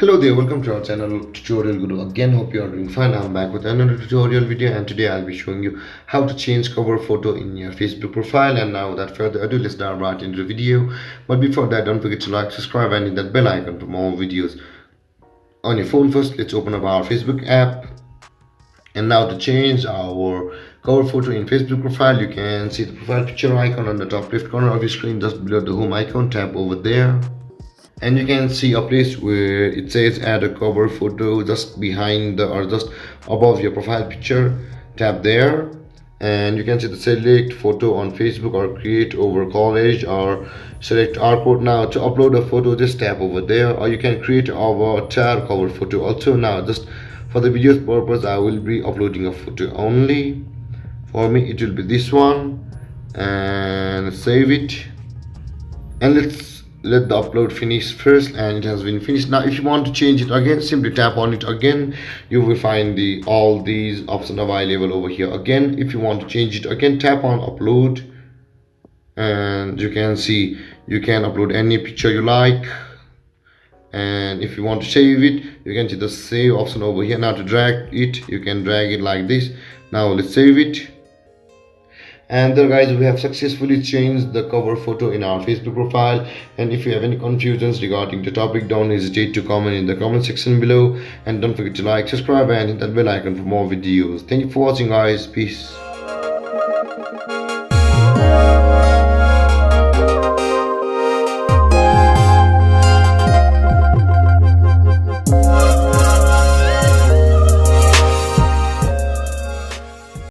Hello there, welcome to our channel Tutorial Guru. Again, hope you are doing fine. I'm back with another tutorial video, and today I'll be showing you how to change cover photo in your Facebook profile. And now without further ado, let's dive right into the video. But before that, don't forget to like, subscribe, and hit that bell icon for more videos on your phone. First, let's open up our Facebook app. And now to change our cover photo in Facebook profile, you can see the profile picture icon on the top left corner of your screen, just below the home icon. Tap over there, and you can see a place where it says add a cover photo just behind or just above your profile picture. Tap there, and you can see the select photo on Facebook or create over college or select artboard. Now to upload a photo, just tap over there, or you can create our avatar cover photo also. Now just for the video's purpose, I will be uploading a photo only. For me it will be this one, and save it, and let's let the upload finish first. And it has been finished. Now if you want to change it again, simply tap on it again. You will find all these options available over here. Again, if you want to change it again, tap on upload, and you can see you can upload any picture you like. And if you want to save it, you can see the save option over here. Now to drag it, you can drag it like this. Now let's save it. And there guys, we have successfully changed the cover photo in our Facebook profile. And if you have any confusions regarding the topic, don't hesitate to comment in the comment section below, and don't forget to like, subscribe, and hit that bell icon for more videos. Thank you for watching guys. Peace.